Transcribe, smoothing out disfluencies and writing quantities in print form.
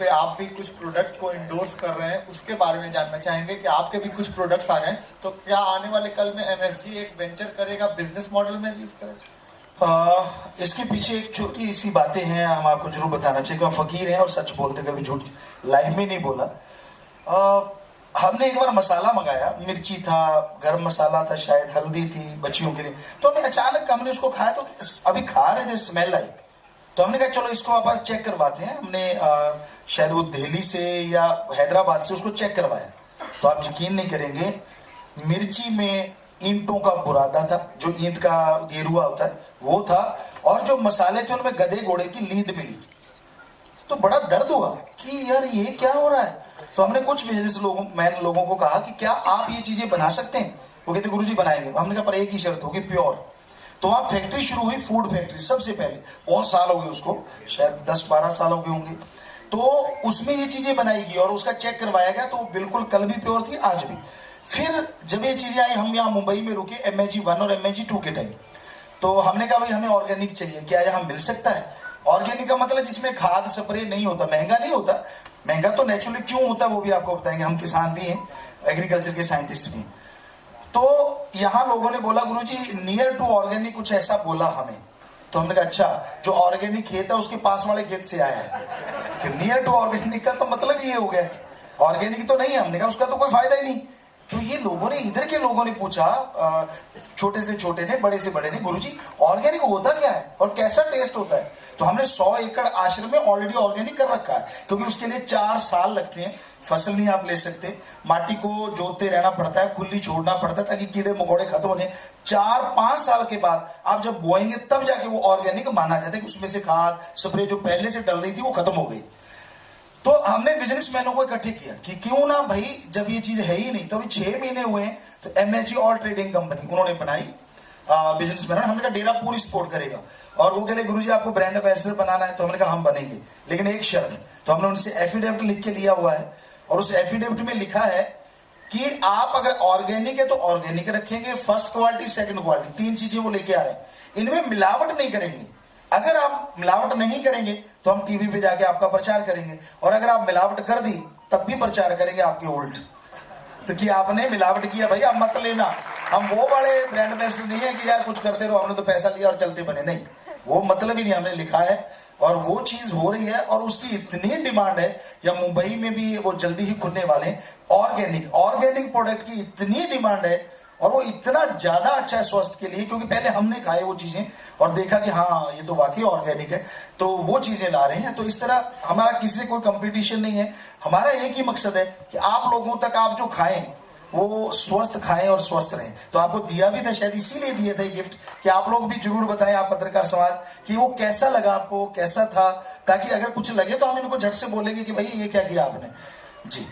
पे आप भी कुछ प्रोडक्ट को इंडोर्स कर रहे हैं, उसके बारे में जानना चाहेंगे कि आपके भी कुछ प्रोडक्ट्स आ गए, तो क्या आने वाले कल में एमएसजी एक वेंचर करेगा बिजनेस मॉडल में भी इस तरह? इसके पीछे एक छोटी सी बातें हैं, हम आपको जरूर बताना चाहिए। हम फकीर हैं और सच बोलते, कभी झूठ लाइव में नहीं बोला। हमने एक बार मसाला मंगाया, मिर्ची था, गरम मसाला था, शायद हल्दी थी बच्चियों के लिए। तो हमने अचानक हमने उसको खाया, तो अभी खा रहे थे, स्मेल आई। तो हमने कहा चलो इसको आप चेक करवाते हैं। हमने शायद वो दिल्ली से या हैदराबाद से उसको चेक करवाया। तो आप यकीन नहीं करेंगे, मिर्ची में ईंटों का बुरादा था, जो ईंट का गेरुआ होता है वो था, और जो मसाले थे उनमें गधे घोड़े की लीद मिली। तो बड़ा दर्द हुआ कि यार ये क्या हो रहा है। तो हमने कुछ बिजनेस लोगों को कहा कि क्या आप ये चीजें बना सकते हैं? वो कहते गुरुजी बनाएंगे। हमने कहा पर एक ही शर्त होगी, प्योर। तो वहां फैक्ट्री शुरू हुई, फूड फैक्ट्री सबसे पहले। बहुत साल हो गए उसको, शायद 10-12 साल हो गए होंगे। तो उसमें ये चीजें बनाई गई और उसका चेक करवाया गया, तो बिल्कुल कल भी प्योर थी, आज भी। फिर जब ये चीजें आई, हम यहाँ मुंबई में रुके MAG 1 और MAG 2 के टाइम। तो हमने कहा भाई हमें ऑर्गेनिक चाहिए, क्या यहाँ मिल सकता है? ऑर्गेनिक का मतलब जिसमें खाद स्प्रे नहीं होता, महंगा नहीं होता। महंगा तो नेचुरली क्यों होता है वो भी आपको बताएंगे, हम किसान भी हैं, एग्रीकल्चर के साइंटिस्ट भी। तो यहाँ लोगों ने बोला गुरुजी नियर टू ऑर्गेनिक कुछ ऐसा बोला हमें। तो हमने कहा अच्छा, जो ऑर्गेनिक खेत है उसके पास वाले खेत से आया है कि नियर टू ऑर्गेनिक का तो मतलब ये हो गया, ऑर्गेनिक तो नहीं है। हमने कहा उसका तो कोई फायदा ही नहीं। तो ये लोगों ने, इधर के लोगों ने पूछा, छोटे से छोटे ने, बड़े से बड़े ने, गुरुजी ऑर्गेनिक होता क्या है और कैसा टेस्ट होता है? तो हमने 100 एकड़ आश्रम में ऑलरेडी ऑर्गेनिक कर रखा है, क्योंकि उसके लिए 4 साल लगते हैं, फसल नहीं आप ले सकते, माटी को जोतते रहना पड़ता है, खुली छोड़ना पड़ता है ताकि कीड़े मकोड़े खत्म हो जाए। 4-5 साल के बाद आप जब बोएंगे तब जाके वो ऑर्गेनिक माना जाता है कि उसमें से खाद स्प्रे जो पहले से डल रही थी वो खत्म हो गई। तो हमने बिजनेसमैनों को इकट्ठे किया कि क्यों ना भाई, जब ये चीज है ही नहीं, तो अभी 6 महीने हुए हैं, तो MAG ऑल ट्रेडिंग कंपनी उन्होंने बनाई, बिजनेसमैन। हमने कहा डेरा पूरी सपोर्ट करेगा। और वो कहते गुरुजी आपको ब्रांड एम्बेसडर बनाना है। तो हमने कहा हम बनेंगे, लेकिन एक शर्त। तो हमने उनसे एफिडेविट लिख के लिया हुआ है, और उस एफिडेविट में लिखा है कि आप अगर ऑर्गेनिक है तो ऑर्गेनिक रखेंगे, फर्स्ट क्वालिटी, सेकंड क्वालिटी, 3 चीजें वो लेके आ रहे हैं। इनमें मिलावट नहीं करेंगे। अगर आप मिलावट नहीं करेंगे तो हम टीवी पे जाके आपका प्रचार करेंगे, और अगर आप मिलावट कर दी तब भी प्रचार करेंगे आपके उल्ट। तो कि आपने मिलावट किया भाई, अब मत लेना। हम वो बड़े ब्रांड एम्बेसडर नहीं है कि यार कुछ करते रहो, हमने तो पैसा लिया और चलते बने, नहीं, वो मतलब ही नहीं। हमने लिखा है और वो चीज हो रही है, और उसकी इतनी डिमांड है, या मुंबई में भी वो जल्दी ही खुलने वाले हैं। ऑर्गेनिक प्रोडक्ट की इतनी डिमांड है, और वो इतना ज्यादा अच्छा है स्वास्थ्य के लिए, क्योंकि पहले हमने खाए वो चीजें और देखा कि हाँ ये तो वाकई ऑर्गेनिक है, तो वो चीजें ला रहे हैं। तो इस तरह हमारा किसी से कोई कंपटीशन नहीं है। हमारा एक ही मकसद है कि आप लोगों तक आप जो खाएं वो स्वस्थ खाएं और स्वस्थ रहें। तो आपको दिया भी था, शायद इसीलिए दिए थे गिफ्ट, कि आप लोग भी जरूर बताएं, आप पत्रकार समाज, कि वो कैसा लगा आपको, कैसा था, ताकि अगर कुछ लगे तो हम इनको झट से बोलेंगे कि भाई ये क्या किया आपने। जी।